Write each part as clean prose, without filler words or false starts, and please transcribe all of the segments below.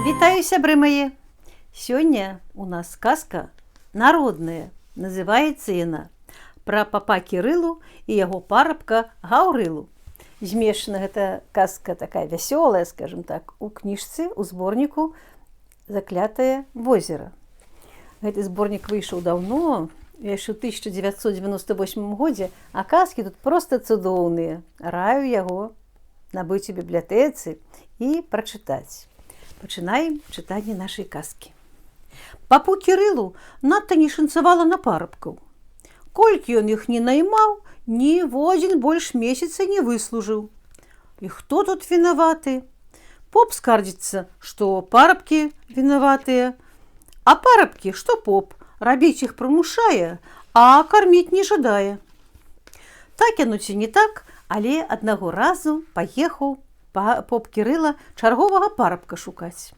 Вітаю, сябры мае! Сёння у нас сказка народная, называецца яна пра папа Кірылу і яго парабка Гаўрылу. Змешана гэта казка такая вясёлая, скажем так, у кніжцы, у зборніку «Заклятае возера». Гэты зборнік выйшаў даўно, яшчэ ў 1998 годзе, а казкі тут проста цудоўныя. Раю яго набыць у бібліятэцы і прачытаць. Пачынаем чытанне нашай казкі. Папу Кірылу надта не шанцавала на парабкаў. Колькі ён іх не наймаў, ніводзін больш месяца не выслужыў. І хто тут вінаваты? Поп скардзіцца, што парабкі вінаватыя, а парабкі, што поп, рабіць іх прымушае, а карміць не жадае. Так яно ці не так, але аднаго разу паехаў поп Кірыла чарговага парабка шукаць.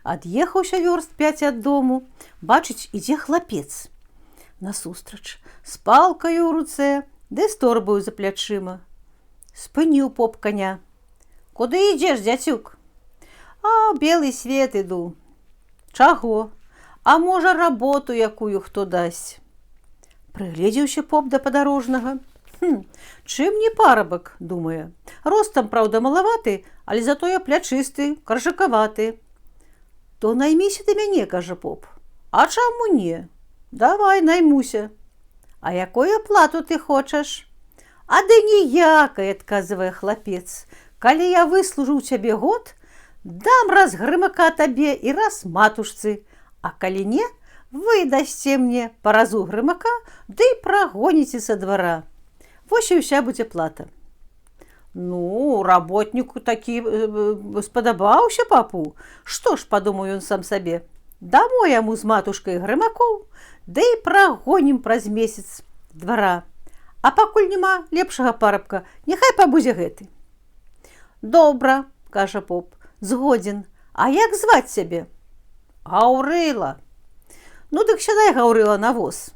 Ад'ехаўся вёрст 5 ад дому, бачыць, ідзе хлапец. Насустрач, з палкаю ў руцэ, ды з торбаю за плячыма. Спыніў поп каня. «Куды ідзеш, дзяцюк?» «А ў белы свет іду». «Чаго? А можа, работу якую хто дасць?» Прыгледзеўся поп да падарожнага. Чым не парабак, думае. Ростам, праўда, малаваты, але затое плячысты, каржакаваты. «То найміся да мяне», кажа поп. «А чаму не? Давай, наймуся». «А якую плату ты хочаш?» «А ды ніякай», адказвае хлапец. «Калі я выслужыў цябе год, дам раз грымака табе і раз матушцы, а калі не, вы дасце мне па разу грымака, ды прагоніце са двара. Вось і ўся будзе плата». Ну, работніку такі спадабаўся папу. Што ж, падумаў ён сам сабе, дамо яму з матушкай грымакоў, ды і прагонім праз месяц двара. А пакуль няма лепшага парабка, няхай пабудзе гэты. «Добра», кажа поп, «згодзін. А як зваць цябе?» «Гаўрыла». «Ну, дык сядай, Гаўрыла, на воз».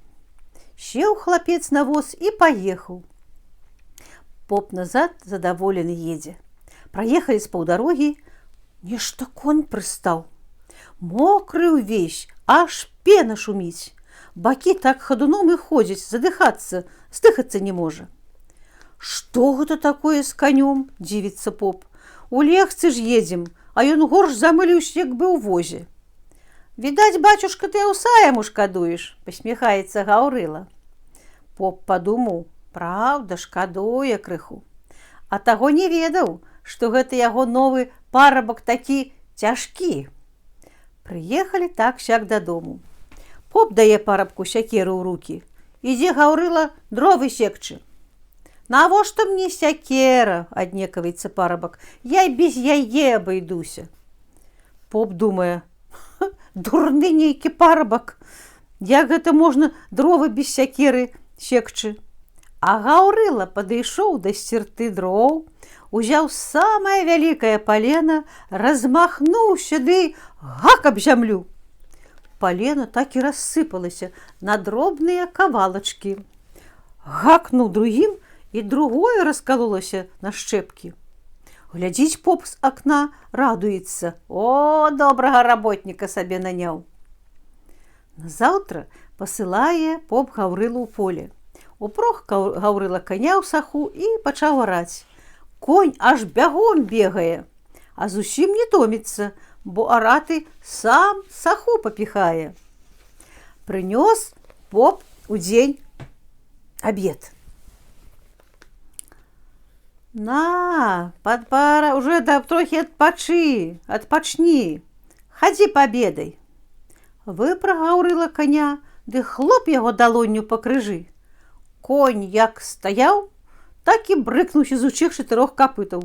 Сеў хлапец на воз і паехаў. Поп назад задаволены едзе. Праехалі з паўдарогі, нешта конь прыстаў. Мокры ўвесь, аж пена шуміць. Бакі так хадуном і ходзяць, задыхацца, здыхацца не можа. «Што гэта такое з канём?» – дзівіцца поп. «У легцы ж едзем, а ён горш замыліўся, як бы ў возе». «Відаць, бацюшка, ты ўса яму шкадуеш», – пасміхаецца Гаўрыла. Поп падумаў, праўда, шкадуе крыху. А таго не ведаў, што гэта яго новы парабак такі цяжкі. Прыехалі так-сяк дадому. Поп дае парабку сякеру ў рукі. «Ідзе, Гаўрыла, дровы секчы». «Навошта мне сякера?» – аднекаваецца парабак. «Я і без яе абыдуся». Поп думае, дурны нейкі парабак. Як гэта можна дровы без сякеры секчы? А Гаўрыла падышоў да сцірты дроў, узяў самае вялікае палена, размахнуўся ды гак аб зямлю. Палена так і рассыпалася на дробныя кавалачкі. Гакнуў другім, і другое раскалолася на шчэпкі. Глядзіць поп з акна, радуецца. О, добрага работніка сабе наняў. Назаўтра пасылае поп Гаўрылу ў поле. Упрог Гаўрыла каня ў саху і пачаў араць. Конь аж бягом бегае, а зусім не томіцца, бо араты сам саху папіхае. Прынёс поп удзень абед. «На, падпара, уже трохі адпачні, хадзі паабедай». Выпраг Гаўрыла каня, ды хлоп яго далонню па крыжы. Конь як стаяў, так і брыкнуўся з усіх 4 капытаў.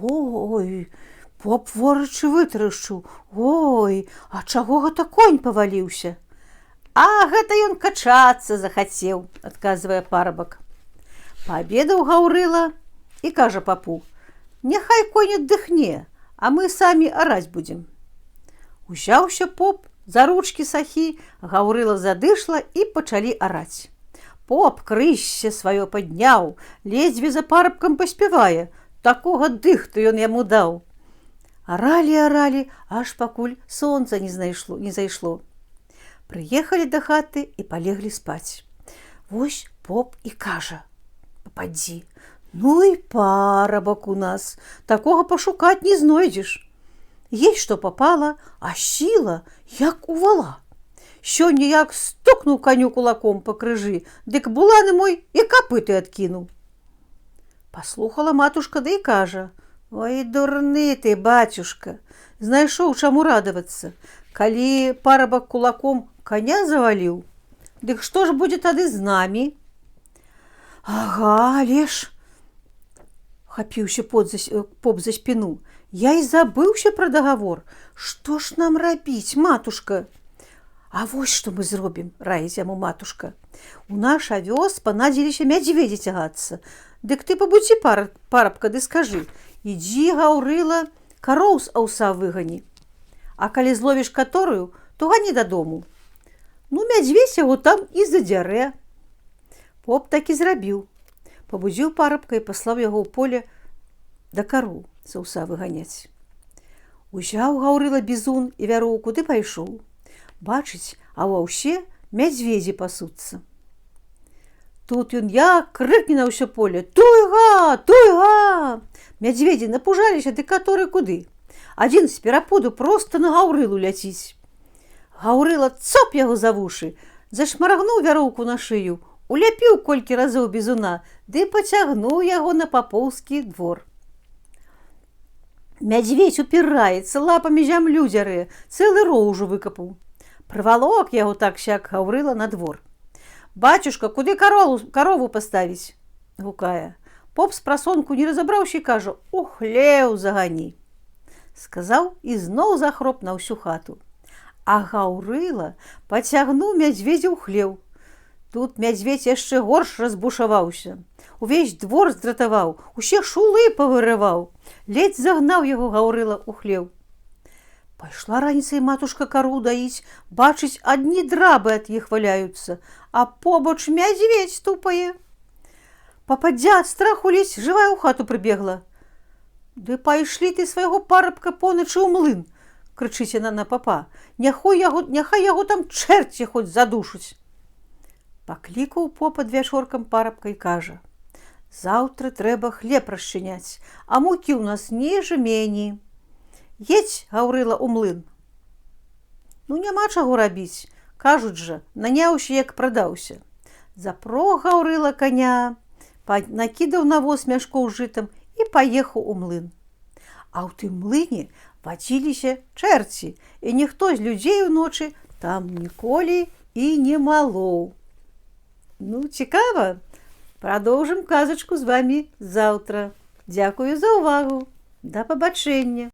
«Ой, поп ворачы вытрашчыў. Ой, а чаго гэта конь паваліўся?» «А гэта ён качацца захацеў», – адказвае парабак. Паабедаў Гаўрыла і кажа папу: «Няхай конь аддыхне, а мы самі араць будзем». Узяўся поп за ручкі сахі, Гаўрыла задышла і пачалі араць. Поп крышся сваё падняў, ледзьве за парабкам паспявае, такога дыхту ён яму даў. Аралі, аж пакуль сонца не зайшло. Прыехалі да хаты і палеглі спаць. Вось поп і кажа: «Пападзі, ну і парабак у нас, такога пашукаць не знойдзеш. Есть што папала, а сіла, як у вала. Сёння як стукнуў каню кулаком па крыжы, дык буланы мой і капыты адкінуў». Паслухала матушка, да і кажа: «Ой, дурны ты, бацюшка, знайшоў чаму радавацца. Калі парабак кулаком коня заваліў, дык што ж будзе тады з намі?» «Ага, але ж», хапіўся поп за спіну, «я і забыўся пра дагавор. Што ж нам рабіць, матушка?» «А вось што мы зробім», раіць яму матушка. «У наш авёс панадзіліся мядзведзі цягацца. Дык ты пабудзі парабка, ды скажы: ідзі, Гаўрыла, кароў з аўса выгані. А калі зловіш каторую, то гані дадому. Ну, мядзведзь яго там і задзярэ». Поп так і зрабіў. Пабудзіў парабка і паслаў яго ў поле да кароў з аўса выганяць. Узяў Гаўрыла бізун і вяроўку, ды пайшоў. Бачыць, а ў аўсе мядзведзі пасуцца. Тут ён як крыкне на ўсё поле: «Туйга, туйга!» Мядзведзі напужаліся, ды каторы куды. Адзін з перапуду проста на Гаўрылу ляціць. Гаўрыла цоп яго за вушы, зашмаргнуў вяроўку на шыю, уляпіў колькі разоў бізуна, ды пацягнуў яго на папоўскі двор. Мядзведзь упіраецца, лапамі зямлю дзярэ, цэлы роў ужо выкапаў. Прывалок яго так-сяк Гаўрыла на двор. «Бацюшка, куды карову паставіць?» гукае. Поп з прасонку не разабраўся і кажа: «У хлеў загані». Сказаў і зноў захроп на ўсю хату. А Гаўрыла пацягнуў мядзведзя ў хлеў. Тут мядзведзь яшчэ горш разбушаваўся. Увесь двор здратаваў, усе шулы павырываў. Ледзь загнаў яго Гаўрыла ў хлеў. Пайшла раніцай матушка кароў даіць, бачыць, адні драбы ад іх валяюцца, а побач мядзведзь тупае. Пападдзя ад страху ледзь жывая ў хату прыбегла. «Ды пайшлі ты свайго парабка поначы ў млын», крычыць яна на папа. «Няхай яго там чэрці хоць задушаць». Паклікаў поп ад вячоркам парабка і кажа: «Заўтра трэба хлеб расчыняць, а мукі ў нас не жмені. Едзь, Гаўрыла, у млын». Ну, няма чаго рабіць, кажуць жа, наняўся, як прадаўся. Запрог Гаўрыла коня, накідаў на воз мяшкоў жытам і паехаў у млын. А ў тым млыне вадзіліся чэрці, і ніхто з людзей уночы там ніколі і не малоў. Ну, цікава? Прадоўжым казачку з вамі заўтра. Дзякую за ўвагу. Да пабачэння.